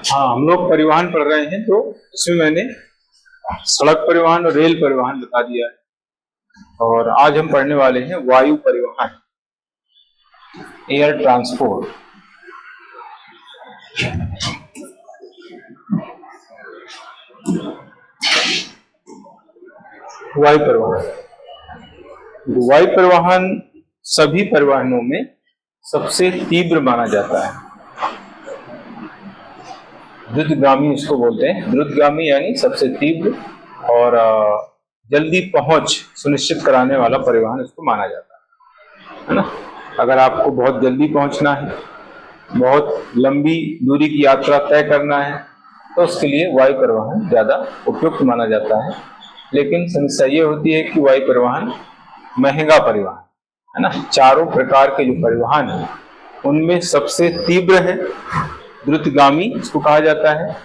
हाँ, हम लोग परिवहन पढ़ रहे हैं, तो इसमें मैंने सड़क परिवहन और रेल परिवहन बता दिया है। और आज हम पढ़ने वाले हैं वायु परिवहन, एयर ट्रांसपोर्ट। वायु परिवहन, वायु परिवहन सभी परिवहनों में सबसे तीव्र माना जाता है। द्रुतगामी इसको बोलते हैं, द्रुतगामी यानी सबसे तीव्र और जल्दी पहुंच सुनिश्चित कराने वाला परिवहन इसको माना जाता है ना। अगर आपको बहुत जल्दी पहुंचना है, बहुत लंबी दूरी की यात्रा तय करना है, तो उसके लिए वायु परिवहन ज्यादा उपयुक्त माना जाता है। लेकिन समस्या ये होती है कि वायु परिवहन महंगा परिवहन है ना। चारों प्रकार के जो परिवहन है उनमें सबसे तीव्र है, द्रुतगामी इसको कहा जाता है,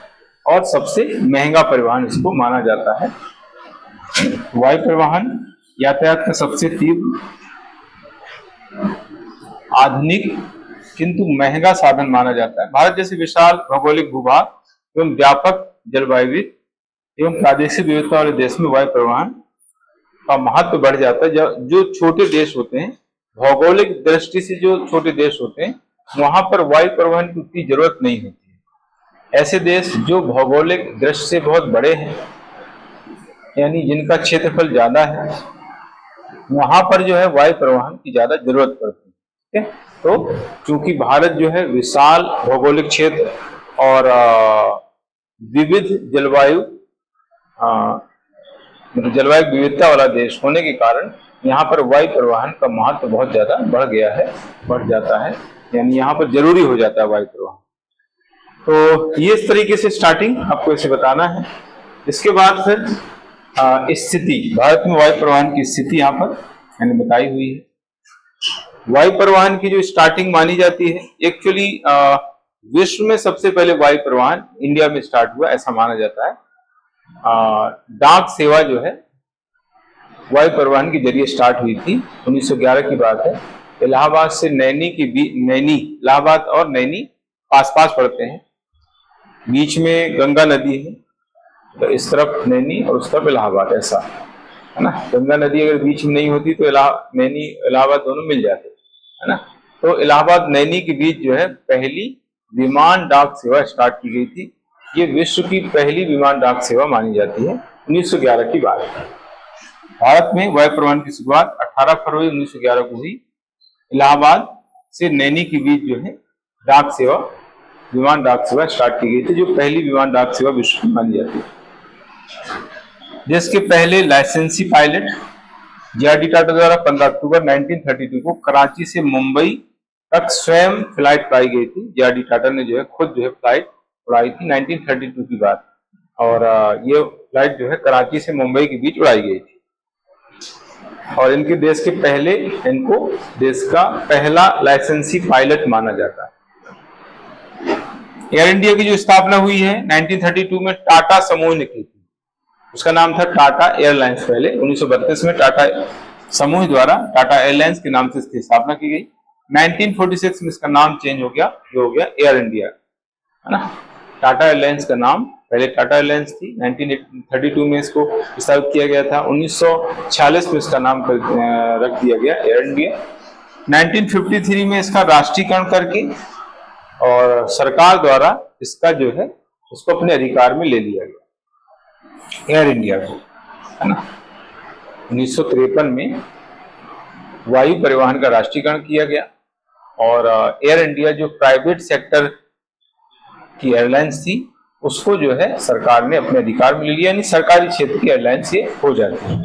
और सबसे महंगा परिवहन इसको माना जाता है। वायु परिवहन यातायात का सबसे तीव्र, आधुनिक किंतु महंगा साधन माना जाता है। भारत जैसे विशाल भौगोलिक भूभाग एवं व्यापक जलवायु एवं प्रादेशिक विविधता वाले देश में वायु परिवहन का महत्व बढ़ जाता है। जो छोटे देश होते हैं, भौगोलिक दृष्टि से जो छोटे देश होते हैं, वहां पर वायु परिवहन की उतनी जरूरत नहीं होती है। ऐसे देश जो भौगोलिक दृष्टि से बहुत बड़े हैं, यानी जिनका क्षेत्रफल ज्यादा है, वहां पर जो है वायु परिवहन की ज्यादा जरूरत पड़ती है। ठीक है, तो चूंकि भारत जो है विशाल भौगोलिक क्षेत्र और विविध जलवायु जलवायु विविधता वाला देश होने के कारण यहाँ पर वायु परिवहन का महत्व बहुत ज्यादा बढ़ जाता है, यानी यहाँ पर जरूरी हो जाता है वायु परिवहन। तो ये इस तरीके से स्टार्टिंग आपको इसे बताना है। इसके बाद फिर स्थिति, भारत में वायु परिवहन की स्थिति यहाँ पर मैंने बताई हुई है। वायु परिवहन की जो स्टार्टिंग मानी जाती है, एक्चुअली विश्व में सबसे पहले वायु परिवहन इंडिया में स्टार्ट हुआ ऐसा माना जाता है। डाक सेवा जो है वायु परिवहन के जरिए स्टार्ट हुई थी, 1911 की बात है। इलाहाबाद से नैनी, इलाहाबाद और नैनी पास पास पड़ते हैं, बीच में गंगा नदी है, तो इस तरफ नैनी और उस तरफ इलाहाबाद, ऐसा है ना। गंगा नदी अगर बीच में नहीं होती तो नैनी इलाहाबाद दोनों मिल जाते है ना। तो इलाहाबाद नैनी के बीच जो है पहली विमान डाक सेवा स्टार्ट की गई थी। ये विश्व की पहली विमान डाक सेवा मानी जाती है, 1911 की बात है। भारत में वायु परिवहन की शुरुआत 18 फरवरी 1911 को हुई। इलाहाबाद से नैनी के बीच जो है डाक सेवा, विमान डाक सेवा स्टार्ट की गई थी, जो पहली विमान डाक सेवा विश्व में मानी जाती है। जिसके पहले लाइसेंसी पायलट जे.आर.डी. टाटा द्वारा 15 अक्टूबर 1932 को कराची से मुंबई तक स्वयं फ्लाइट उड़ाई गई थी। जे.आर.डी. टाटा ने जो है खुद जो है फ्लाइट उड़ाई थी, 1932 की बात। और ये फ्लाइट जो है कराची से मुंबई के बीच उड़ाई गई थी। और इनको देश का पहला लाइसेंसी पायलट माना जाता है। एयर इंडिया की जो स्थापना हुई है 1932 में टाटा समूह ने की थी। उसका नाम था टाटा एयरलाइंस। पहले 1932 में टाटा समूह द्वारा टाटा एयरलाइंस के नाम से इसकी स्थापना की गई। 1946 में इसका नाम चेंज हो गया, जो हो गया एयर इंडिया, है ना। टाटा एयरलाइंस का नाम पहले टाटा एयरलाइंस थी, 1932 में इसको स्थापित किया गया था। 1946 में इसका नाम रख दिया गया एयर इंडिया। 1953 में इसका राष्ट्रीयकरण करके और सरकार द्वारा इसका जो है उसको अपने अधिकार में ले लिया गया एयर इंडिया को, है ना। 1953 में वायु परिवहन का राष्ट्रीयकरण किया गया और एयर इंडिया जो प्राइवेट सेक्टर की एयरलाइंस थी उसको जो है सरकार ने अपने अधिकार में ले लिया, यानी सरकारी क्षेत्र की एयरलाइंस ये हो जाती है।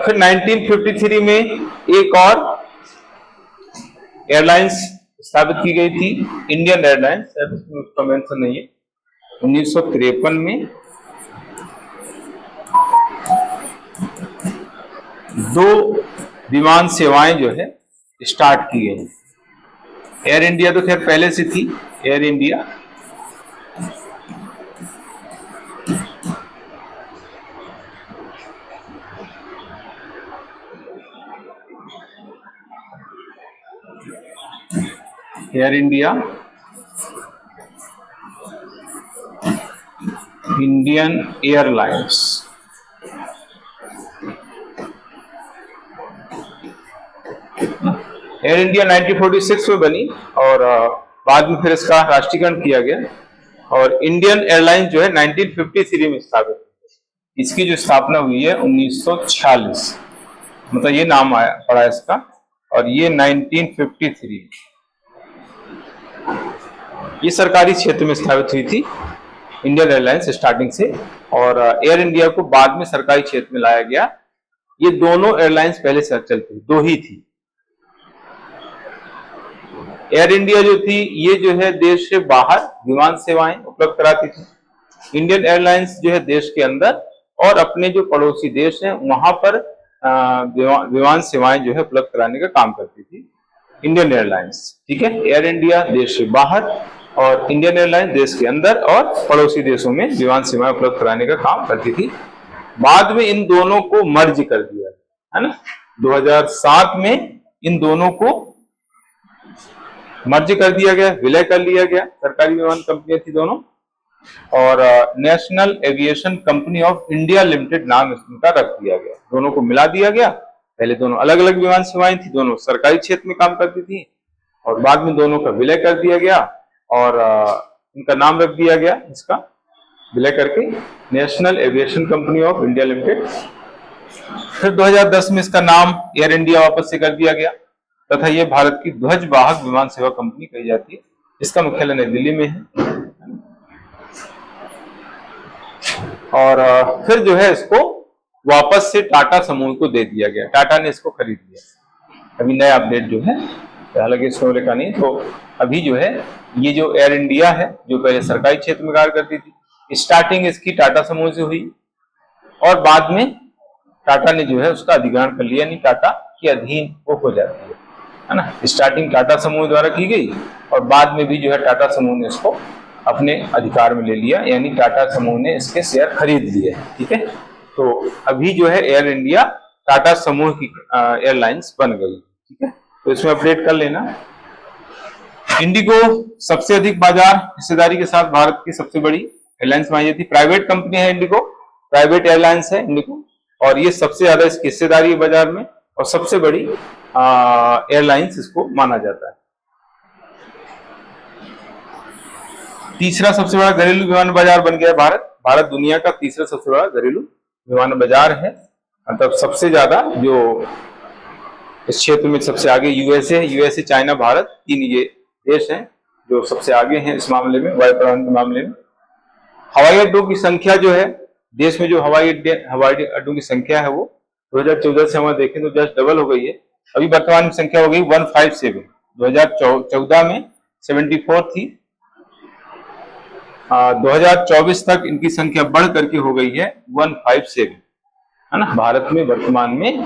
फिर 1953 में एक और एयरलाइंस स्थापित की गई थी, इंडियन एयरलाइंस, उसका मेंशन नहीं है। 1953 में दो विमान सेवाएं जो है स्टार्ट की गई। एयर इंडिया तो खैर पहले से थी, air India Indian airlines. Air India 1946 में बनी और बाद में फिर इसका राष्ट्रीयकरण किया गया और इंडियन एयरलाइंस जो है 1953 में स्थापित हुई। इसकी जो स्थापना हुई है 1946, मतलब ये नाम आया पड़ा इसका, और ये 1953 ये सरकारी क्षेत्र में स्थापित हुई थी इंडियन एयरलाइंस स्टार्टिंग से, और एयर इंडिया को बाद में सरकारी क्षेत्र में लाया गया। ये दोनों एयरलाइंस पहले से चलती, दो ही थी। एयर इंडिया जो थी ये जो है देश से बाहर विमान सेवाएं उपलब्ध कराती थी। इंडियन एयरलाइंस जो है देश के अंदर और अपने जो पड़ोसी देश हैं वहां पर विमान सेवाएं जो है उपलब्ध कराने का काम करती थी इंडियन एयरलाइंस। ठीक है, एयर इंडिया देश से बाहर और इंडियन एयरलाइंस देश के अंदर और पड़ोसी देशों में विमान सेवाएं उपलब्ध कराने का काम करती थी। बाद में इन दोनों को मर्ज कर दिया, है ना, 2007 में इन दोनों को मर्ज कर दिया गया, विलय कर लिया गया। सरकारी विमान कंपनियां थी दोनों, और national aviation company of India limited नाम इनका रख दिया गया। दोनों को मिला दिया गया। पहले दोनों अलग अलग विमान सेवाएं थी, दोनों सरकारी क्षेत्र में काम करती थी, और बाद में दोनों का विलय कर दिया गया और इनका नाम रख दिया गया, इसका विलय करके national aviation company of India limited. फिर 2010 में इसका नाम एयर इंडिया वापस से कर दिया गया तथा ये भारत की ध्वजवाहक विमान सेवा कंपनी कही जाती है। इसका मुख्यालय नई दिल्ली में है। और फिर जो है इसको वापस से टाटा समूह को दे दिया गया, टाटा ने इसको खरीद लिया। अभी नया अपडेट जो है, हालांकि इसमें लिखा नहीं, तो अभी जो है ये जो एयर इंडिया है जो पहले सरकारी क्षेत्र में कार्य करती थी, स्टार्टिंग इसकी टाटा समूह से हुई और बाद में टाटा ने जो है उसका अधिग्रहण कर लिया, यानी टाटा के अधीन वो हो जाती है ना। स्टार्टिंग टाटा समूह द्वारा की गई और बाद में भी जो है टाटा समूह ने इसको अपने अधिकार में ले लिया, यानी टाटा समूह ने इसके शेयर खरीद लिए। ठीक है, तो अभी जो है एयर इंडिया टाटा समूह की एयरलाइंस बन गई। ठीक है, तो इसमें अपडेट कर लेना। इंडिगो सबसे अधिक बाजार हिस्सेदारी के साथ भारत की सबसे बड़ी एयरलाइंस मानी जाती है। प्राइवेट कंपनी है इंडिगो, प्राइवेट एयरलाइंस है इंडिगो, और ये सबसे ज्यादा इसकी हिस्सेदारी है बाजार में और सबसे बड़ी एयरलाइंस इसको माना जाता है। तीसरा सबसे बड़ा घरेलू विमान बाजार बन गया भारत। भारत दुनिया का तीसरा सबसे बड़ा घरेलू विमान बाजार है, मतलब सबसे ज्यादा जो इस क्षेत्र में सबसे आगे यूएसए, चाइना, भारत, तीन ये देश हैं जो सबसे आगे हैं इस मामले में, वायु परिवहन के मामले में। हवाई अड्डों की संख्या जो है देश में, जो हवाई अड्डों की संख्या है वो 2014 से हम देखें तो जस्ट डबल हो गई है। अभी वर्तमान में संख्या हो गई 157। 2014 में 74 थी, 2024 तक इनकी संख्या बढ़ करके हो गई है 157, है ना। भारत में वर्तमान में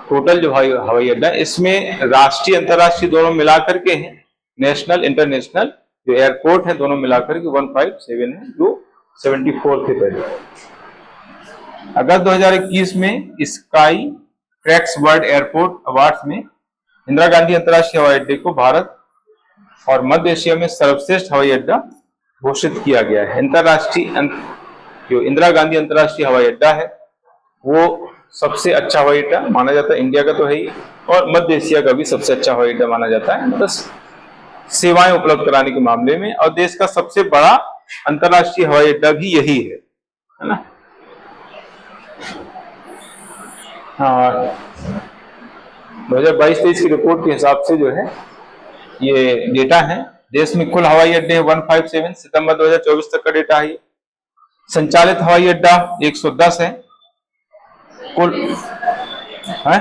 टोटल जो हवाई अड्डा, इसमें राष्ट्रीय अंतर्राष्ट्रीय दोनों मिलाकर के हैं, नेशनल इंटरनेशनल जो एयरपोर्ट है दोनों मिलाकर के 157 है, जो 74 थे पहले। अगस्त 2021 में sky tracks world airport awards में इंदिरा गांधी अंतर्राष्ट्रीय हवाई अड्डे को भारत और मध्य एशिया में सर्वश्रेष्ठ हवाई अड्डा घोषित किया गया है। जो इंदिरा गांधी अंतर्राष्ट्रीय हवाई अड्डा है वो सबसे अच्छा हवाई अड्डा माना जाता है, इंडिया का तो है ही, और मध्य एशिया का भी सबसे अच्छा हवाई अड्डा माना जाता है, मतलब सेवाएं उपलब्ध कराने के मामले में, और देश का सबसे बड़ा अंतर्राष्ट्रीय हवाई अड्डा भी यही है ना। हाँ, 2022-23 की रिपोर्ट के हिसाब से जो है ये डेटा है। देश में कुल हवाई अड्डे 157, सितंबर 2024 तक का डेटा है। संचालित हवाई अड्डा 110 है कुल, है?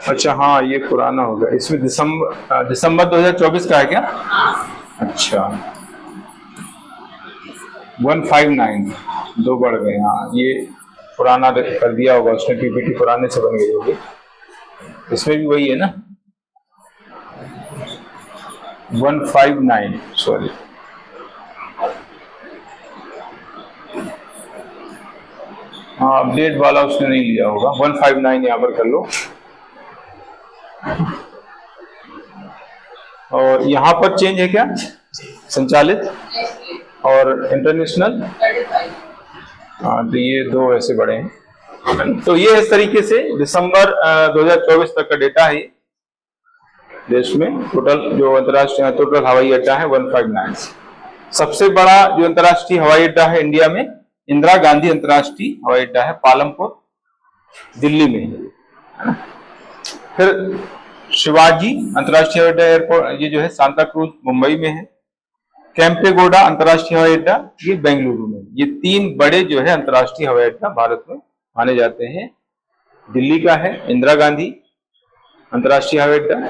अच्छा, हाँ ये पुराना हो गया, इसमें दिसंबर 2024 का है क्या? अच्छा, 159, 2 बढ़ गए। हाँ, ये पुराना कर दिया होगा उसने, पीपीटी पुराने से बन गई होगी। इसमें भी वही है ना, 159, सॉरी। हाँ, अपडेट वाला उसने नहीं लिया होगा, 159 यहाँ पर कर लो। और यहाँ पर चेंज है क्या? संचालित और इंटरनेशनल, तो ये 2 ऐसे बड़े हैं। तो ये इस तरीके से दिसंबर 2024 तक का डेटा है। देश में टोटल जो अंतर्राष्ट्रीय टोटल हवाई अड्डा है 159। सबसे बड़ा जो अंतर्राष्ट्रीय हवाई अड्डा है इंडिया में इंदिरा गांधी अंतर्राष्ट्रीय हवाई अड्डा है, पालमपुर दिल्ली में है ना। फिर शिवाजी अंतर्राष्ट्रीय हवाई अड्डा एयरपोर्ट, ये जो है सांता क्रूज मुंबई में है। केम्पेगौड़ा अंतर्राष्ट्रीय हवाई अड्डा ये बेंगलुरु में। ये 3 बड़े जो है अंतर्राष्ट्रीय हवाई अड्डा भारत में माने जाते हैं। दिल्ली का है इंदिरा गांधी अंतर्राष्ट्रीय हवाई अड्डा,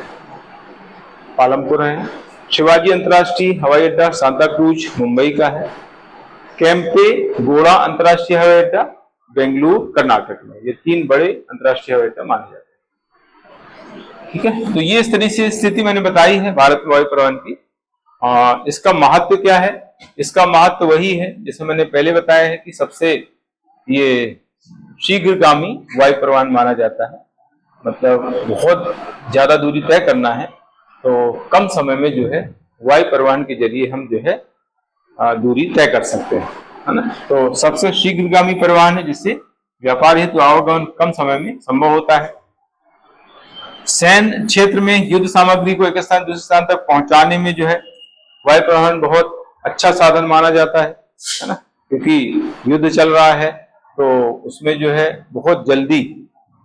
पालमपुर है। शिवाजी अंतर्राष्ट्रीय हवाई अड्डा सांता क्रूज मुंबई का है। केम्पेगौड़ा अंतर्राष्ट्रीय हवाई अड्डा बेंगलुरु कर्नाटक में। ये 3 बड़े अंतर्राष्ट्रीय हवाई अड्डा माने जाते हैं। ठीक है, तो ये इस तरह से स्थिति मैंने बताई है भारत में वायु परिवहन की। इसका महत्व क्या है? इसका महत्व वही है जैसे मैंने पहले बताया है कि सबसे ये शीघ्रगामी वायु परिवहन माना जाता है। मतलब बहुत ज्यादा दूरी तय करना है तो कम समय में जो है वायु परिवहन के जरिए हम जो है दूरी तय कर सकते हैं, है ना। तो सबसे शीघ्रगामी परिवहन है जिससे व्यापार हेतु आवागमन कम समय में संभव होता है। सैन्य क्षेत्र में युद्ध सामग्री को एक स्थान दूसरे स्थान तक पहुंचाने में जो है वायु परिवहन बहुत अच्छा साधन माना जाता है ना। क्योंकि युद्ध चल रहा है तो उसमें जो है बहुत जल्दी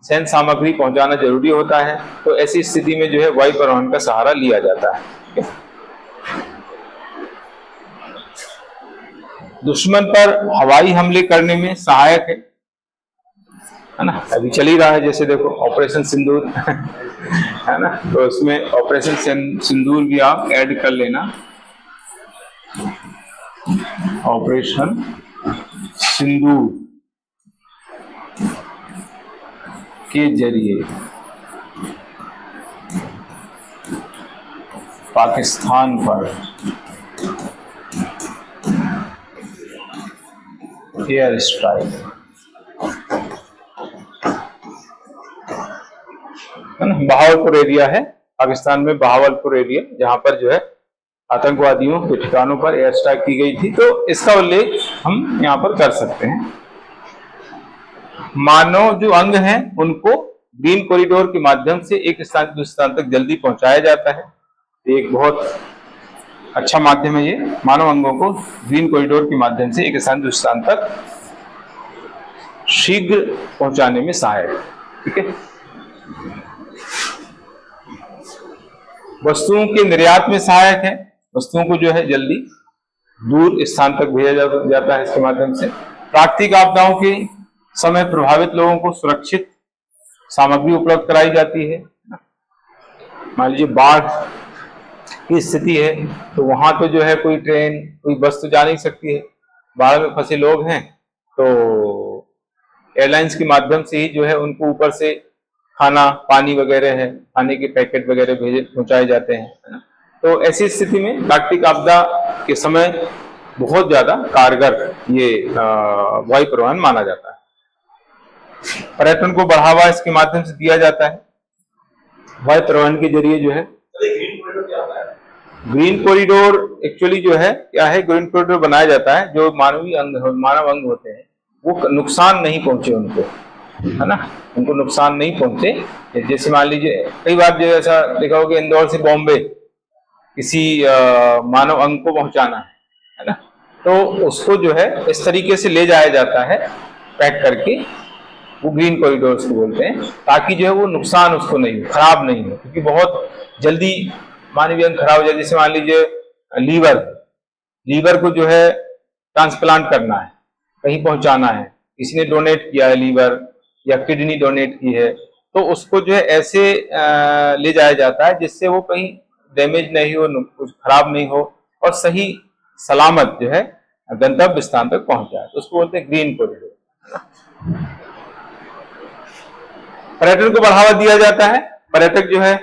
सैन्य सामग्री पहुंचाना जरूरी होता है। तो ऐसी स्थिति में जो है वायु परिवहन का सहारा लिया जाता है। दुश्मन पर हवाई हमले करने में सहायक है ना। अभी चल ही रहा है, जैसे देखो ऑपरेशन सिंदूर है ना। तो उसमें ऑपरेशन सिंदूर भी आप ऐड कर लेना। ऑपरेशन सिंदूर के जरिए पाकिस्तान पर एयर स्ट्राइक है ना। बहावलपुर एरिया है पाकिस्तान में, बहावलपुर एरिया जहां पर जो है आतंकवादियों के ठिकानों पर एयर स्ट्राइक की गई थी। तो इसका उल्लेख हम यहाँ पर कर सकते हैं। मानव जो अंग हैं उनको ग्रीन कॉरिडोर के माध्यम से एक स्थान से दूसरे स्थान तक जल्दी पहुंचाया जाता है। एक बहुत अच्छा माध्यम है ये, मानव अंगों को ग्रीन कॉरिडोर के माध्यम से एक स्थान से दूसरे स्थान तक शीघ्र पहुंचाने में सहायक। ठीक है, वस्तुओं के निर्यात में सहायक है। वस्तुओं को जो है जल्दी दूर स्थान तक भेजा जाता है इसके माध्यम से। प्राकृतिक आपदाओं के समय प्रभावित लोगों को सुरक्षित सामग्री उपलब्ध कराई जाती है। मान लीजिए बाढ़ की स्थिति है तो वहां तो जो है कोई ट्रेन कोई बस तो जा नहीं सकती है, बाढ़ में फंसे लोग हैं तो एयरलाइंस के माध्यम से ही जो है उनको ऊपर से खाना पानी वगैरह है, खाने के पैकेट वगैरह पहुंचाए जाते हैं, है ना। तो ऐसी स्थिति में प्राकृतिक आपदा के समय बहुत ज्यादा कारगर ये वायु परिवहन माना जाता है। पर्यटन को बढ़ावा इसके माध्यम से दिया जाता है वायु परिवहन के जरिए जो है। ग्रीन कॉरिडोर एक्चुअली जो है क्या है, ग्रीन कॉरिडोर बनाया जाता है जो मानव अंग होते हैं वो नुकसान नहीं पहुंचे उनको, है ना, उनको नुकसान नहीं पहुंचे। जैसे मान लीजिए कई बार जो ऐसा देखा होगा इंदौर से बॉम्बे किसी मानव अंग को पहुंचाना है ना, तो उसको जो है इस तरीके से ले जाया जाता है पैक करके, वो ग्रीन कॉरिडोर्स को बोलते हैं, ताकि जो है वो नुकसान उसको नहीं हो, खराब नहीं हो। क्योंकि बहुत जल्दी मानवीय अंग खराब हो जाए। जैसे मान लीजिए लीवर को जो है ट्रांसप्लांट करना है, कहीं पहुंचाना है, किसी ने डोनेट किया है लीवर या किडनी डोनेट की है, तो उसको जो है ऐसे ले जाया जाता है जिससे वो कहीं डैमेज नहीं हो, कुछ खराब नहीं हो और सही सलामत जो है गंतव्य स्थान तक पहुंच जाए, तो उसको बोलते हैं ग्रीन कॉरिडोर। पर्यटन को बढ़ावा दिया जाता है। पर्यटक जो है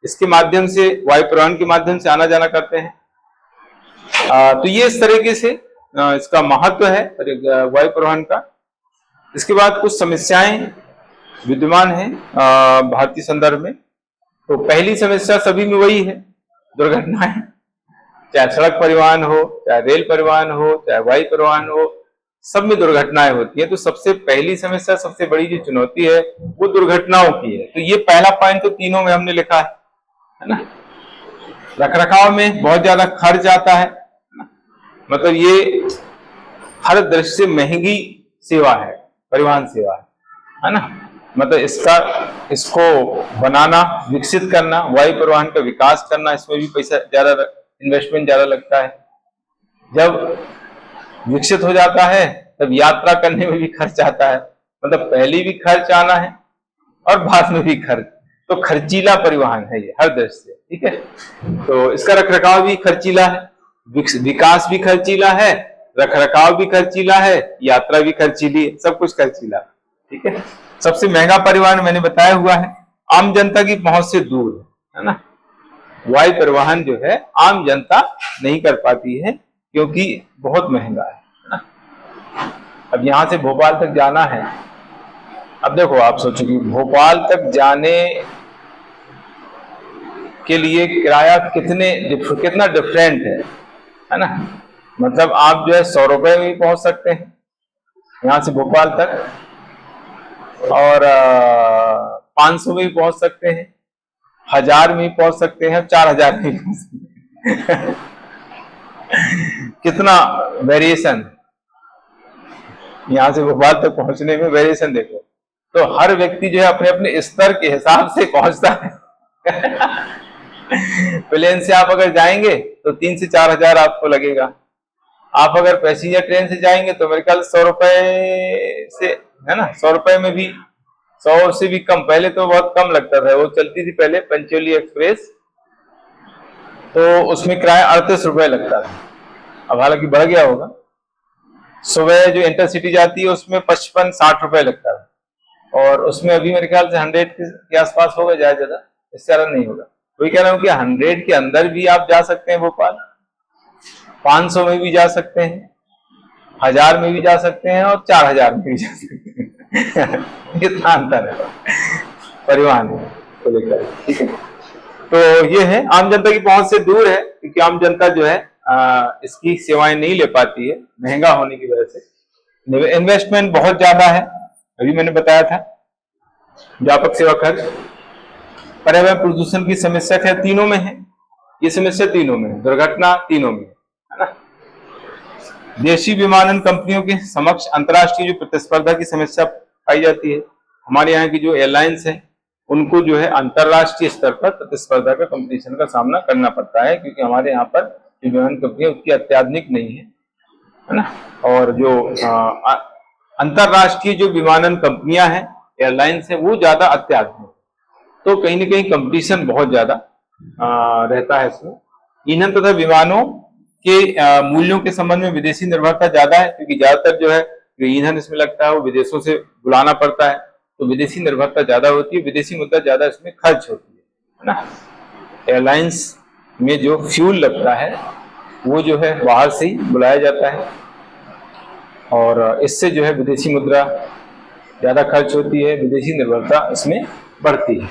इसके माध्यम से वायु परिवहन के माध्यम से आना जाना करते हैं। तो ये इस तरीके से इसका महत्व है वायु परिवहन का। इसके बाद कुछ समस्याएं विद्यमान हैं भारतीय संदर्भ में। तो पहली समस्या सभी में वही है, दुर्घटनाएं। चाहे सड़क परिवहन हो, चाहे रेल परिवहन हो, चाहे वायु परिवहन हो, सब में दुर्घटनाएं होती है। तो सबसे पहली समस्या, सबसे बड़ी जो चुनौती है वो दुर्घटनाओं की है। तो ये पहला पॉइंट तो तीनों में हमने लिखा है ना। रखरखाव में बहुत ज्यादा खर्च आता है ना? मतलब ये हर दृष्टि से महंगी सेवा है, परिवहन सेवा है ना। मतलब इसको बनाना, विकसित करना, वायु परिवहन का विकास करना, इसमें भी पैसा ज्यादा, इन्वेस्टमेंट ज्यादा लगता है। जब विकसित हो जाता है तब यात्रा करने में भी खर्च आता है। मतलब पहले भी खर्च आना है और बाद में भी खर्च। तो खर्चीला परिवहन है ये हर दृष्टि से, ठीक है। तो इसका रखरखाव भी खर्चीला है, विकास भी खर्चीला है, रखरखाव भी खर्चीला है, यात्रा भी खर्चीली है, सब कुछ खर्चीला, ठीक है। सबसे महंगा परिवहन मैंने बताया हुआ है, आम जनता की पहुंच से दूर है ना। वायु परिवहन जो है आम जनता नहीं कर पाती है क्योंकि बहुत महंगा है ना। अब यहां से भोपाल तक जाना है। अब देखो, आप सोचो कि भोपाल तक जाने के लिए किराया कितना डिफरेंट है ना। मतलब आप जो है 100 रुपए में भी पहुंच सकते हैं यहां से भोपाल तक, और 500 में भी पहुंच सकते हैं, 1000 में भी पहुंच सकते हैं, 4000 में भी पहुंच सकते हैं। कितना वेरिएशन यहां से भोपाल तक पहुंचने में, वेरिएशन देखो। तो हर व्यक्ति जो है अपने अपने स्तर के हिसाब से पहुंचता है। प्लेन से आप अगर जाएंगे तो 3 से 4000 आपको लगेगा। आप अगर पैसेंजर ट्रेन से जाएंगे तो मेरे ख्याल 100 रुपए से, है ना, 100 रुपए में भी, 100 से भी कम। पहले तो बहुत कम लगता था, वो चलती थी पहले पंचोली एक्सप्रेस, तो उसमें किराया 38 रुपए लगता था। अब हालांकि बढ़ गया होगा। सुबह जो इंटरसिटी जाती है उसमें 55-60 रुपए लगता है, और उसमें अभी मेरे ख्याल से 100 के आसपास होगा, ज्यादा, इससे ज्यादा नहीं होगा। वही कह रहा हूँ कि 100 के अंदर भी आप जा सकते हैं भोपाल, 500 में भी जा सकते हैं, 1000 में भी जा सकते हैं, और 4000 में भी जा सकते हैं। कितना अंतर है परिवहन को लेकर, ठीक है। तो ये है, आम जनता की पहुंच से दूर है क्योंकि आम जनता जो है इसकी सेवाएं नहीं ले पाती है, महंगा होने की वजह से। इन्वेस्टमेंट बहुत ज्यादा है, अभी मैंने बताया था। व्यापक सेवा खर्च, पर्यावरण प्रदूषण की समस्या है, तीनों में है ये समस्या, तीनों में है, दुर्घटना तीनों में है ना। देशी विमानन कंपनियों के समक्ष अंतर्राष्ट्रीय जो प्रतिस्पर्धा की समस्या पाई जाती है। हमारे यहाँ की जो एयरलाइंस है उनको जो है अंतर्राष्ट्रीय स्तर पर प्रतिस्पर्धा का, कंपटीशन का सामना करना पड़ता है, क्योंकि हमारे यहाँ पर जो विमान कंपनी है उसकी अत्याधुनिक नहीं है ना। और जो अंतर्राष्ट्रीय जो विमानन कंपनियां हैं, एयरलाइंस है, वो ज्यादा अत्याधुनिक, तो कहीं ना कहीं कंपटीशन बहुत ज्यादा रहता है इसमें। ईंधन तथा विमानों के मूल्यों के संबंध में विदेशी निर्भरता ज्यादा है, क्योंकि ज्यादातर जो है जो ईंधन इसमें लगता है वो विदेशों से बुलाना पड़ता है, तो विदेशी निर्भरता ज्यादा होती है, विदेशी मुद्रा ज्यादा इसमें खर्च होती है ना। एयरलाइंस में जो फ्यूल लगता है वो जो है बाहर से ही बुलाया जाता है, और इससे जो है विदेशी मुद्रा ज्यादा खर्च होती है, विदेशी निर्भरता इसमें बढ़ती है।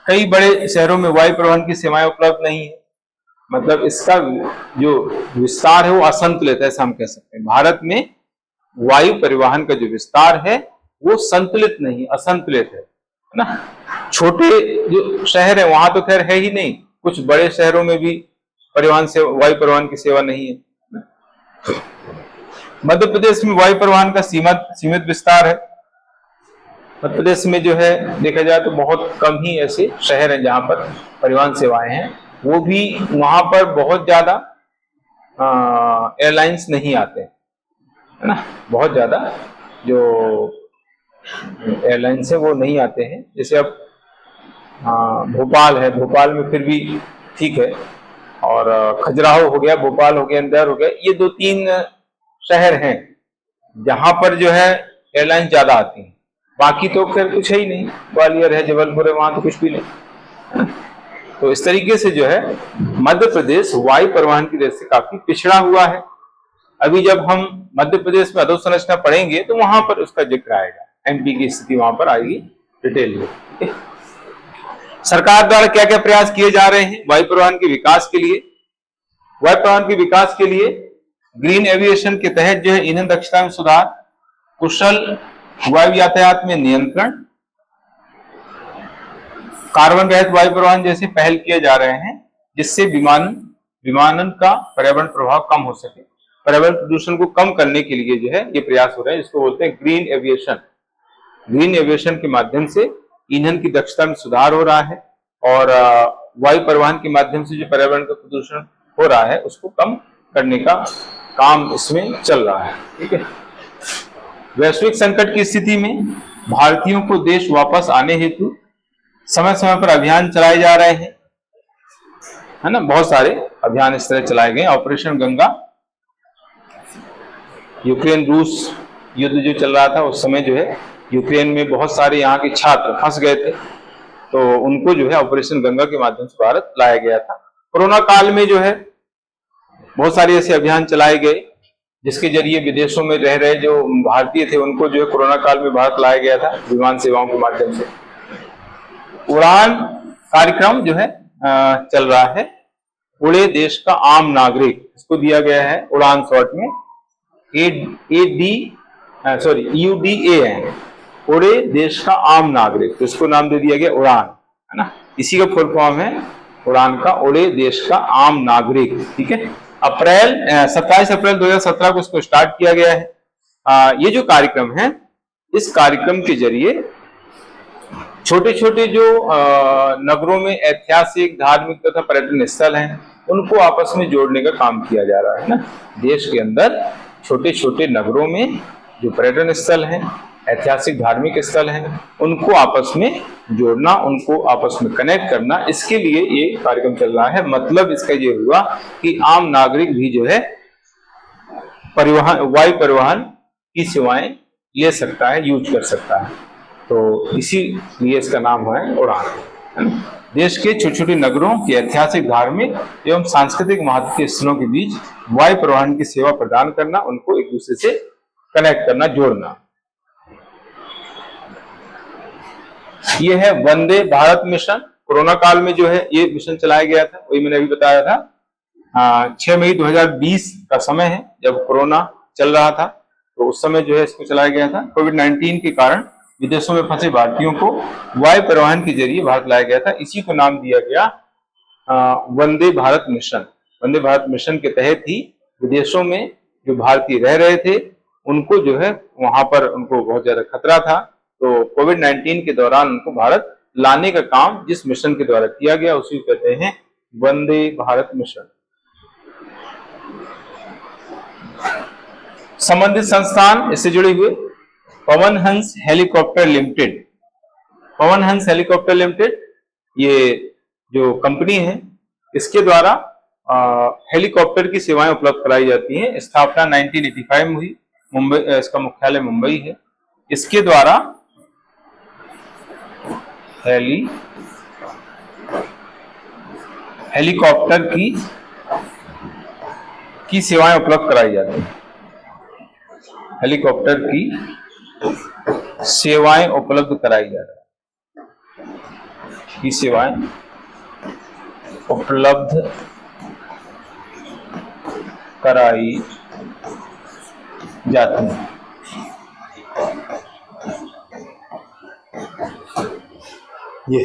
कई बड़े शहरों में वायु परिवहन की सेवाएं उपलब्ध नहीं है, मतलब इसका जो विस्तार है वो असंतुलित है, ऐसा हम कह सकते हैं। भारत में वायु परिवहन का जो विस्तार है वो संतुलित नहीं, असंतुलित है ना। छोटे जो शहर है वहां तो खैर है ही नहीं, कुछ बड़े शहरों में भी परिवहन से वायु परिवहन की सेवा नहीं है। मध्य प्रदेश में वायु परिवहन का सीमित विस्तार है। मध्य प्रदेश में जो है देखा जाए तो बहुत कम ही ऐसे शहर हैं जहां पर परिवहन सेवाएं हैं, वो भी वहां पर बहुत ज्यादा एयरलाइंस नहीं आते है ना। बहुत ज्यादा जो एयरलाइंस है वो नहीं आते हैं। जैसे अब भोपाल है, भोपाल में फिर भी ठीक है, और खजुराहो हो गया, भोपाल हो गया, इंदौर हो गया, ये 2-3 शहर हैं जहां पर जो है एयरलाइन ज्यादा आती है। बाकी तो फिर कुछ है ही नहीं, ग्वालियर है, जबलपुर है, वहां तो कुछ भी नहीं। तो इस तरीके से जो है मध्य प्रदेश वायु परिवहन की दृष्टि से काफी पिछड़ा हुआ है। अभी जब हम मध्य प्रदेश में अधोसंरचना पढ़ेंगे तो वहां पर उसका जिक्र आएगा, एमपी की स्थिति वहां पर आएगी डिटेल में। सरकार द्वारा क्या क्या प्रयास किए जा रहे हैं वायु परिवहन के विकास के लिए। वायु परिवहन के विकास के लिए ग्रीन एविएशन के तहत जो है ईंधन दक्षता में सुधार, कुशल वायु यातायात में नियंत्रण, कार्बन रहित वायु परिवहन जैसे पहल किए जा रहे हैं, जिससे विमानन का पर्यावरण प्रभाव कम हो सके। पर्यावरण प्रदूषण को कम करने के लिए जो है ये प्रयास हो रहे हैं, जिसको बोलते हैं ग्रीन एविएशन। ग्रीन एविएशन के माध्यम से ईंधन की दक्षता में सुधार हो रहा है और वायु परिवहन के माध्यम से जो पर्यावरण का प्रदूषण हो रहा है उसको कम करने का काम इसमें चल रहा है। ठीक है। वैश्विक संकट की स्थिति में भारतीयों को देश वापस आने हेतु समय समय पर अभियान चलाए जा रहे हैं, है ना। बहुत सारे अभियान इस तरह चलाए गए। ऑपरेशन गंगा, यूक्रेन रूस युद्ध जो चल रहा था उस समय जो है यूक्रेन में बहुत सारे यहाँ के छात्र फंस गए थे, तो उनको जो है ऑपरेशन गंगा के माध्यम से भारत लाया गया था। कोरोना काल में जो है बहुत सारे ऐसे अभियान चलाए गए जिसके जरिए विदेशों में रह रहे जो भारतीय थे उनको जो है कोरोना काल में भारत लाया गया था विमान सेवाओं के माध्यम से। उड़ान कार्यक्रम जो है चल रहा है। उड़े देश का आम नागरिक, इसको दिया गया है उड़ान शॉर्ट में UDAN, उड़े देश का आम नागरिक, तो इसको नाम दे दिया गया उड़ान, है ना। इसी का फुल फॉर्म है उड़ान का, उड़े देश का आम नागरिक। ठीक है। 27 अप्रैल 2017 को इसको स्टार्ट किया गया है। ये जो कार्यक्रम है, इस कार्यक्रम के जरिए छोटे छोटे जो नगरों में ऐतिहासिक, धार्मिक तथा पर्यटन स्थल हैं उनको आपस में जोड़ने का काम किया जा रहा है ना। देश के अंदर छोटे छोटे नगरों में जो पर्यटन स्थल हैं, ऐतिहासिक धार्मिक स्थल हैं, उनको आपस में जोड़ना, उनको आपस में कनेक्ट करना, इसके लिए ये कार्यक्रम चल रहा है। मतलब इसका ये हुआ कि आम नागरिक भी जो है वायु परिवहन की सेवाएं ले सकता है, यूज कर सकता है, तो इसीलिए इसका नाम है उड़ान। देश के छोटे छोटे नगरों के ऐतिहासिक, धार्मिक एवं सांस्कृतिक महत्व के स्थलों के बीच वायु परिवहन की सेवा प्रदान करना, उनको एक दूसरे से कनेक्ट करना, जोड़ना। ये है वंदे भारत मिशन। कोरोना काल में जो है ये मिशन चलाया गया था, वही मैंने अभी बताया था। 6 मई 2020 का समय है जब कोरोना चल रहा था, तो उस समय जो है इसको चलाया गया था। कोविड-19 के कारण विदेशों में फंसे भारतीयों को वायु परिवहन के जरिए भारत लाया गया था। इसी को नाम दिया गया वंदे भारत मिशन। वंदे भारत मिशन के तहत ही विदेशों में जो भारतीय रह रहे थे उनको जो है वहां पर उनको बहुत ज्यादा खतरा था, तो कोविड-19 के दौरान उनको भारत लाने का काम जिस मिशन के द्वारा किया गया उसी को कहते हैं वंदे भारत मिशन। संबंधित संस्थान इससे जुड़े हुए Pawan Hans helicopter limited. Pawan Hans helicopter limited ये जो कंपनी है इसके द्वारा हेलीकॉप्टर की सेवाएं उपलब्ध कराई जाती हैं। स्थापना 1985 में हुई। मुंबई, इसका मुख्यालय मुंबई है। इसके द्वारा हेलीकॉप्टर की सेवाएं उपलब्ध कराई जाती हैं। हेलीकॉप्टर की सेवाएं उपलब्ध कराई जा रही है, की सेवाएं उपलब्ध कराई जाती हैं। ये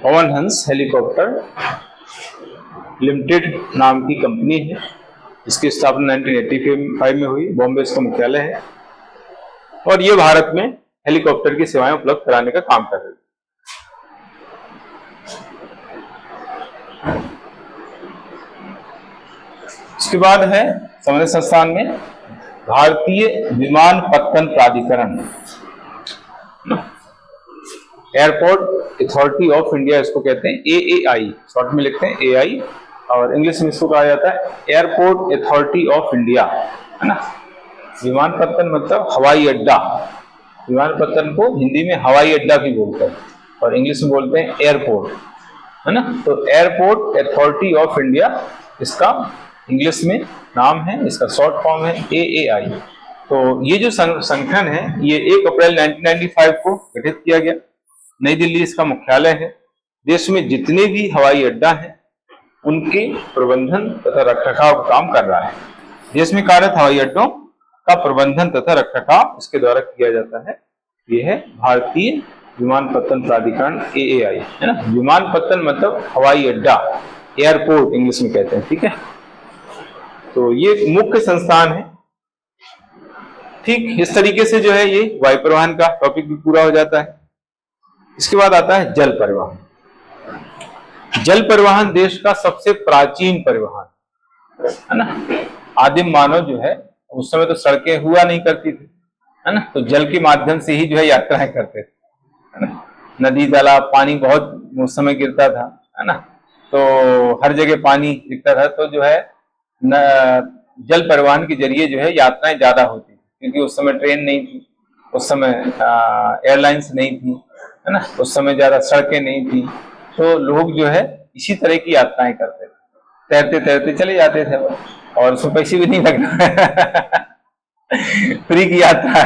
पवन हंस हेलीकॉप्टर लिमिटेड नाम की कंपनी है। इसकी स्थापना 1985 में हुई। बॉम्बे इसका मुख्यालय है और ये भारत में हेलीकॉप्टर की सेवाएं उपलब्ध कराने का काम कर रही है। इसके बाद है संबंधित संस्थान में भारतीय विमानपत्तन प्राधिकरण, एयरपोर्ट अथॉरिटी ऑफ इंडिया इसको कहते हैं, AAI शॉर्ट में लिखते हैं AI, और इंग्लिश में इसको कहा जाता है एयरपोर्ट अथॉरिटी ऑफ इंडिया, है ना। विमानपत्तन मतलब हवाई अड्डा। विमानपत्तन को हिंदी में हवाई अड्डा भी बोलते हैं और इंग्लिश में बोलते हैं एयरपोर्ट, है ना। तो एयरपोर्ट अथॉरिटी ऑफ इंडिया इसका इंग्लिश में नाम है, इसका शॉर्ट फॉर्म है AAI। तो ये जो संगठन है ये 1 अप्रैल 1995 को गठित किया गया। नई दिल्ली इसका मुख्यालय है। देश में जितने भी हवाई अड्डा हैं उनके प्रबंधन तथा रखरखाव का काम कर रहा है। देश में कार्यरत हवाई अड्डों का प्रबंधन तथा रखरखाव इसके द्वारा किया जाता है। यह है भारतीय विमानपत्तन प्राधिकरण, AAI, है ना। विमानपत्तन मतलब हवाई अड्डा, एयरपोर्ट इंग्लिश में कहते हैं, ठीक है। तो ये मुख्य संस्थान है। ठीक इस तरीके से जो है ये वायु परिवहन का टॉपिक भी पूरा हो जाता है। इसके बाद आता है जल परिवहन। जल परिवहन देश का सबसे प्राचीन परिवहन है ना। आदिम मानव जो है उस समय तो सड़कें हुआ नहीं करती थी, है ना, तो जल के माध्यम से ही जो है यात्राएं करते थे, है ना। नदी तालाब पानी बहुत उस समय गिरता था, है ना, तो हर जगह पानी दिखता था, तो जो है जल परिवहन के जरिए जो है यात्राएं ज्यादा होती थी, क्योंकि उस समय ट्रेन नहीं थी, उस समय एयरलाइंस नहीं थी, है ना, उस समय ज्यादा सड़कें नहीं थी, तो लोग जो है इसी तरह की यात्राएं करते थे, तैरते तैरते चले जाते थे और उसमें पैसे भी नहीं लगना फ्री की यात्रा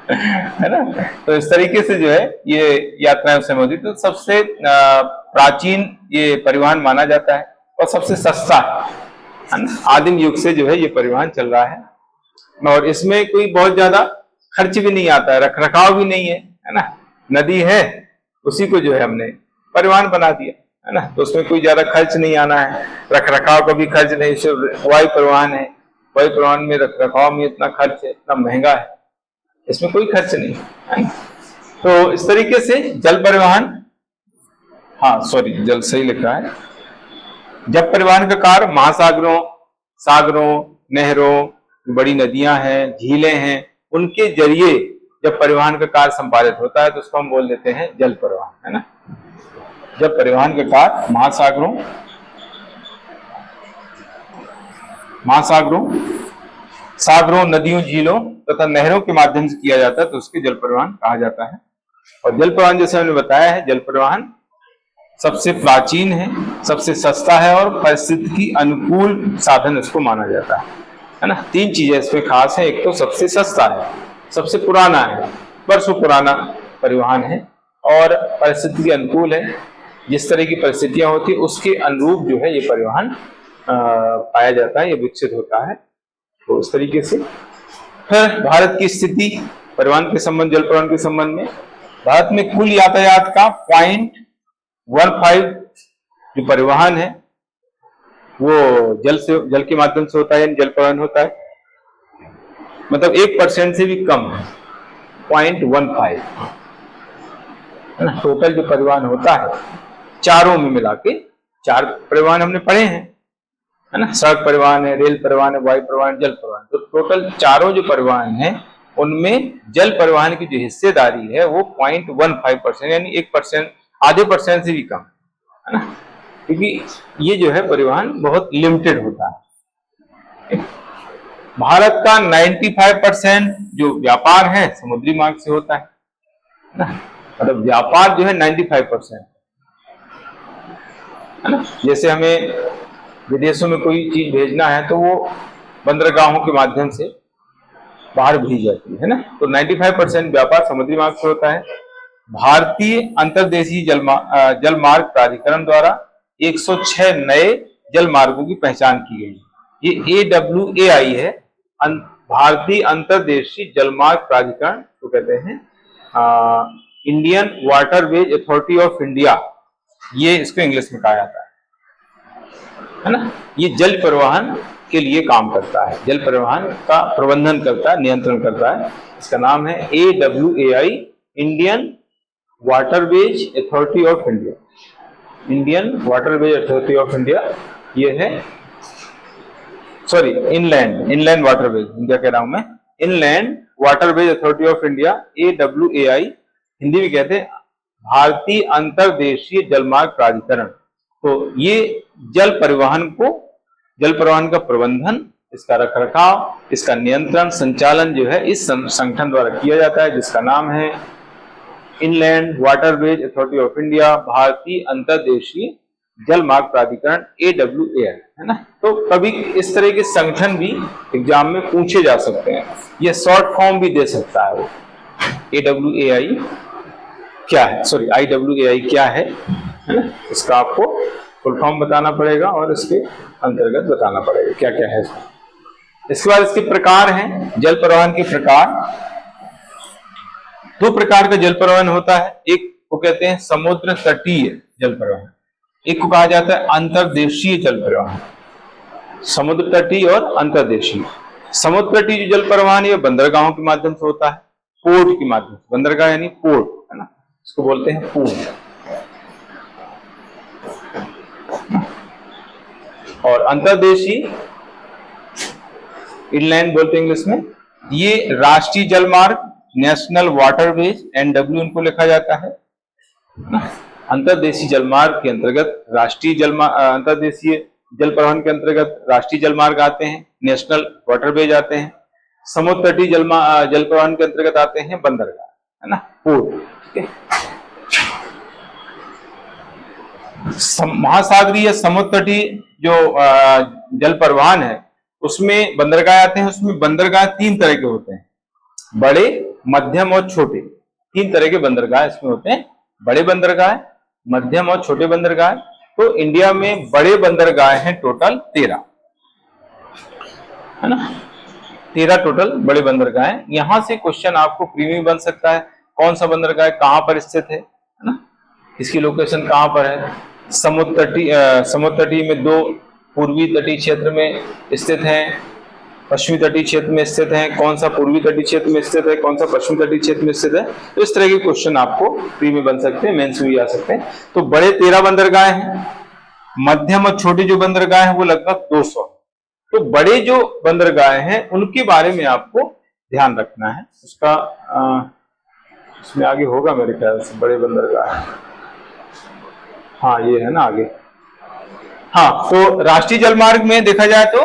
है ना। तो इस तरीके से जो है ये यात्राएं उस समय होती, तो सबसे प्राचीन ये परिवहन माना जाता है और सबसे सस्ता है ना। आदिम युग से जो है ये परिवहन चल रहा है और इसमें कोई बहुत ज्यादा खर्च भी नहीं आता है, रखरखाव भी नहीं है ना। नदी है उसी को जो है हमने परिवहन बना दिया, है ना, तो उसमें कोई ज्यादा खर्च नहीं आना है, रखरखाव का भी खर्च नहीं। सिर्फ वायु परिवहन है, वायु परिवहन में रखरखाव में इतना खर्च है, इतना महंगा है, इसमें कोई खर्च नहीं है ना। तो इस तरीके से जल परिवहन, हाँ सॉरी जल सही लिखा है। जब परिवहन का कार्य महासागरों, सागरों, नहरों, बड़ी नदियां हैं, झीलें हैं, उनके जरिए जब परिवहन का कार्य संपादित होता है तो उसको हम बोल देते हैं जल परिवहन, है ना। जब परिवहन का कार्य महासागरों, सागरों, नदियों, झीलों तथा नहरों के माध्यम से किया जाता है तो उसके जल परिवहन कहा जाता है। और जल परिवहन जैसे हमने बताया है, जल परिवहन सबसे प्राचीन है, सबसे सस्ता है और परिस्थिति अनुकूल साधन इसको माना जाता है ना। तीन चीजें इसमें खास है, एक तो सबसे सस्ता है, सबसे पुराना है, वर्षों पुराना परिवहन है और परिस्थिति अनुकूल है। जिस तरह की परिस्थितियां होती है उसके अनुरूप जो है ये परिवहन पाया जाता है, ये विकसित होता है। तो इस तरीके से फिर भारत की स्थिति परिवहन के संबंध, जल परिवहन के संबंध में, भारत में कुल यातायात का 0.15 जो परिवहन है वो जल के माध्यम से होता है, जल परिवहन होता है, मतलब 1% से भी कम है, 0.15 है ना। टोटल जो परिवहन होता है चारों में मिला के, चार परिवहन हमने पढ़े हैं, है ना, सड़क परिवहन है, रेल परिवहन है, वायु परिवहन, जल परिवहन, तो टोटल चारों जो परिवहन है उनमें जल परिवहन की जो हिस्सेदारी है वो 0.15% यानी 1%, आधे % से भी कम है ना, क्योंकि ये जो है परिवहन बहुत लिमिटेड होता है। भारत का 95% जो व्यापार है समुद्री मार्ग से होता है ना, मतलब व्यापार जो है 95% है ना। जैसे हमें विदेशों में कोई चीज भेजना है तो वो बंदरगाहों के माध्यम से बाहर भेजी जाती है ना, तो 95% व्यापार समुद्री मार्ग से होता है। भारतीय अंतर्देशीय जल मार्ग प्राधिकरण द्वारा 106 नए जल मार्गों की पहचान की गई। ये AWAI है, भारतीय अंतर्देशीय जलमार्ग प्राधिकरण को कहते हैं, Indian waterways authority of India, ये इसको इंग्लिश में कहा जाता है ना। ये जल परिवहन के लिए काम करता है, जल परिवहन का प्रबंधन करता है, नियंत्रण करता है। इसका नाम है AWAI, Indian waterways authority of India, Indian waterways authority of India. ये है सॉरी इनलैंड वाटरवेज, इंडिया कह रहा हूं मैं, inland waterways authority of India, AWAI, Hindi में कहते हैं भारतीय अंतर्देशीय जलमार्ग प्राधिकरण। तो ये जल परिवहन का प्रबंधन, इसका रखरखाव, इसका नियंत्रण, संचालन जो है इस संगठन द्वारा किया जाता है, जिसका नाम है inland waterways authority of India, भारतीय अंतर्देशीय जल मार्ग प्राधिकरण, AWAI, है ना। तो कभी इस तरह के संगठन भी एग्जाम में पूछे जा सकते हैं, ये शॉर्ट फॉर्म भी दे सकता है वो, AWAI, क्या है, सॉरी IWAI क्या है ना, इसका आपको फुल फॉर्म बताना पड़ेगा और इसके अंतर्गत बताना पड़ेगा क्या क्या है। इसके बाद इसके प्रकार हैं, जल परिवहन के प्रकार। दो प्रकार का जल परिवहन होता है, एक को कहते हैं समुद्र तटीय जल परिवहन, एक को कहा जाता है अंतर्देशीय जल परिवहन। समुद्र तटीय और अंतर्देशीय। समुद्र तटीय जल परिवहन ये बंदरगाहों के माध्यम से होता है, पोर्ट के माध्यम से। बंदरगाह यानी पोर्ट है ना, इसको बोलते हैं पोर्ट। और अंतर्देशीय इनलैंड बोलते हैं इंग्लिश में, ये राष्ट्रीय जलमार्ग, नेशनल वाटरवेज, NW इनको लिखा जाता है। अंतर्देशीय जलमार्ग के अंतर्गत राष्ट्रीय अंतर्देशीय जल परिवहन के अंतर्गत राष्ट्रीय जलमार्ग आते हैं, नेशनल वाटरवेज आते हैं। समुद्र तटीय जल परिवहन के अंतर्गत आते हैं बंदरगाह, है ना, पोर्ट। ठीक है। महासागरीय समुद्र तटीय जो जल परिवहन है उसमें बंदरगाह आते हैं। उसमें बंदरगाह तीन तरह के होते हैं, बड़े, मध्यम और छोटे। तीन तरह के बंदरगाह इसमें होते हैं, बड़े बंदरगाह, मध्यम और छोटे बंदरगाह। तो इंडिया में बड़े बंदरगाह हैं टोटल 13, है ना, 13 टोटल बड़े बंदरगाह हैं। यहां से क्वेश्चन आपको प्री में बन सकता है, कौन सा बंदरगाह कहां पर स्थित है ना, इसकी लोकेशन कहां पर है। समुद्र तटीय में दो पूर्वी तटीय क्षेत्र में स्थित हैं, पश्चिमी तटीय क्षेत्र में स्थित हैं, कौन सा पूर्वी तटीय क्षेत्र में स्थित है, कौन सा पश्चिमी तटीय क्षेत्र में स्थित है। तो इस तरह के क्वेश्चन आपको प्री में बन सकते हैं, मेंस में भी आ सकते हैं। तो बड़े 13 बंदरगाह हैं, मध्यम और छोटे जो बंदरगाह हैं वो लगभग 200। तो बड़े जो बंदरगाह हैं उनके बारे में आपको ध्यान रखना है। उसका इसमें आगे होगा मेरे ख्याल से बड़े बंदरगाह, हाँ ये है ना आगे। हाँ, तो राष्ट्रीय जलमार्ग में देखा जाए तो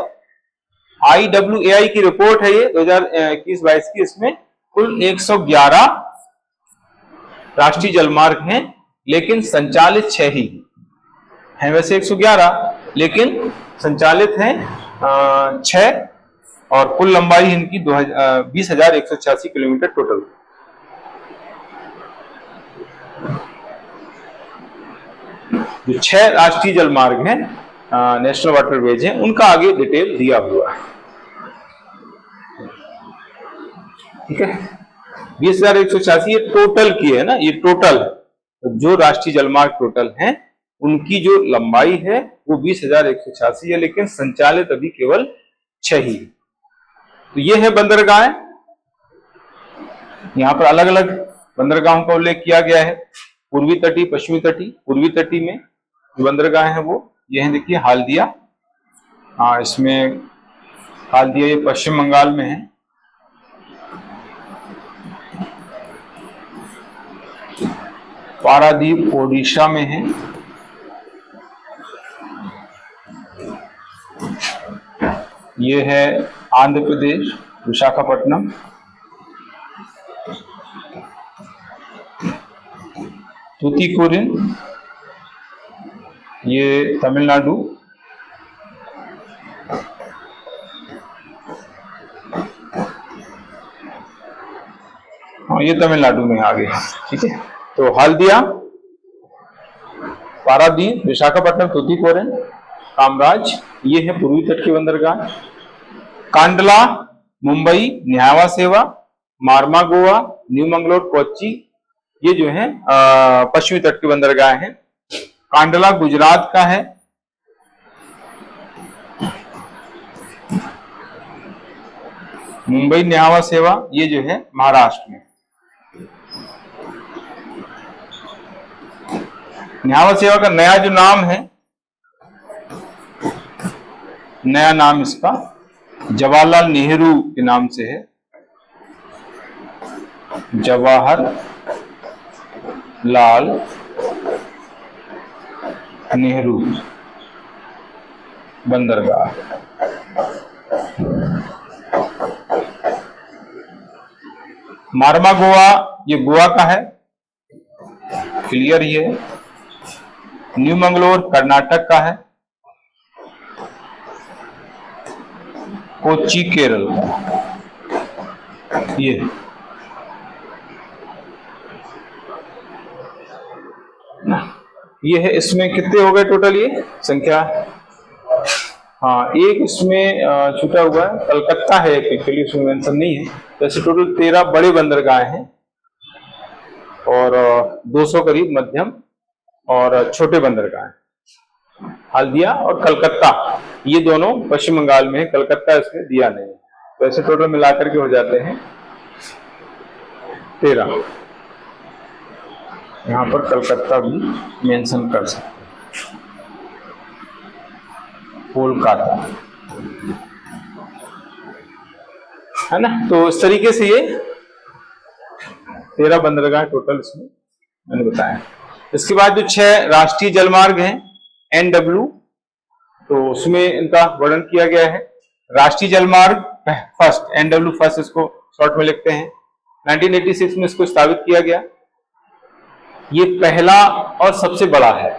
IWAI की रिपोर्ट है ये 2021-22 की। इसमें कुल 111 राष्ट्रीय जलमार्ग हैं, लेकिन संचालित 6 ही हैं। वैसे 111 लेकिन संचालित हैं 6, और कुल लंबाई इनकी 20,186 किलोमीटर टोटल। जो 6 राष्ट्रीय जलमार्ग हैं, नेशनल वाटरवेज हैं, उनका आगे डिटेल दिया हुआ है। ठीक है, 20,186 ये टोटल की है ना, ये टोटल जो राष्ट्रीय जलमार्ग टोटल हैं उनकी जो लंबाई है वो 20,186 है, लेकिन संचालित अभी केवल 6 ही। तो ये है बंदरगाह। यहाँ पर अलग अलग बंदरगाहों का उल्लेख किया गया है, पूर्वी तटीय, पश्चिमी तटीय। पूर्वी तटीय में जो बंदरगाह है वो ये है, देखिए हाल्दिया, हाँ इसमें हाल्दिया ये पश्चिम बंगाल में है। पारादीप ओडिशा में है। ये है आंध्र प्रदेश, विशाखापट्टनम। तूतीकोरिन ये तमिलनाडु। हाँ ये तमिलनाडु में आ गया। ठीक है, तो हल्दिया, पारादीप, विशाखापट्टनम, तूतीकोरिन, कामराज ये है पूर्वी तट के बंदरगाह। कांडला मुंबई, न्यावा सेवा, मारमा गोवा, न्यू मंगलोर, कोच्चि ये जो है पश्चिमी तट के बंदरगाह हैं। कांडला गुजरात का है। मुंबई न्यावा सेवा ये जो है महाराष्ट्र में। न्यावा सेवा का नया जो नाम है, नया नाम इसका जवाहरलाल नेहरू के नाम से है, जवाहर लाल नेहरू बंदरगाह। मारमा गोवा ये गोवा का है, क्लियर ये। न्यू मंगलोर कर्नाटक का है। कोच्चि केरल का ये। ये है, इसमें कितने हो गए टोटल ये संख्या? हाँ, एक इसमें छूटा हुआ है, कलकत्ता है एक्चुअली, उसमें मेंशन नहीं है। वैसे टोटल 13 बड़े बंदरगाह हैं और 200 करीब मध्यम और छोटे बंदरगाह हैं। हल्दिया और कलकत्ता ये दोनों पश्चिम बंगाल में है, कलकत्ता इसमें दिया नहीं है। वैसे टोटल मिलाकर के हो जाते हैं 13। यहाँ पर कलकत्ता भी मेंशन कर सकते हैं, कोलकाता, है ना। तो इस तरीके से ये 13 बंदरगाह टोटल इसमें मैंने बताया। इसके बाद जो 6 राष्ट्रीय जलमार्ग हैं NW, तो उसमें इनका वर्णन किया गया है। राष्ट्रीय जलमार्ग फर्स्ट, NW फर्स्ट इसको शॉर्ट में लिखते हैं। 1986 में इसको स्थापित किया गया। ये पहला और सबसे बड़ा है,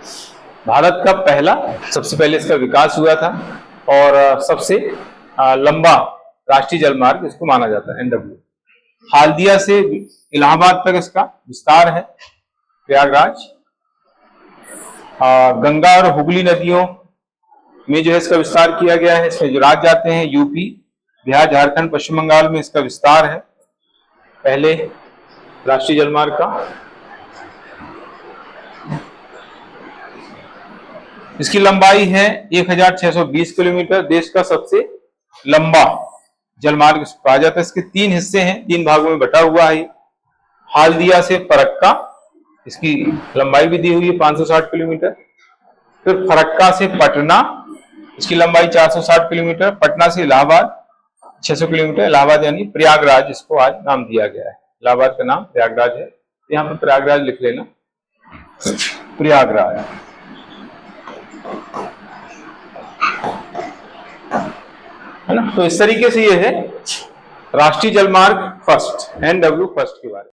भारत का पहला, सबसे पहले इसका विकास हुआ था और सबसे लंबा राष्ट्रीय जलमार्ग इसको माना जाता है NW। हल्दिया से इलाहाबाद तक इसका विस्तार है, प्रयागराज। गंगा और हुगली नदियों में जो है इसका विस्तार किया गया है। इसमें जो राज्य आते हैं यूपी, बिहार, झारखंड, पश्चिम बंगाल में इसका विस्तार है पहले राष्ट्रीय जलमार्ग का। इसकी लंबाई है 1620 किलोमीटर, देश का सबसे लंबा जलमार्ग कहा जाता है। इसके 3 हिस्से हैं, 3 भागों में बटा हुआ है। हल्दिया से फरक्का, इसकी लंबाई भी दी हुई है 560 किलोमीटर। फिर फरक्का से पटना, इसकी लंबाई 460 किलोमीटर। पटना से इलाहाबाद 600 किलोमीटर। इलाहाबाद यानी प्रयागराज, इसको आज नाम दिया गया है, इलाहाबाद का नाम प्रयागराज है। यहाँ पर प्रयागराज लिख लेना, प्रयागराज, है ना। तो इस तरीके से ये है राष्ट्रीय जलमार्ग फर्स्ट, NW फर्स्ट के बारे में।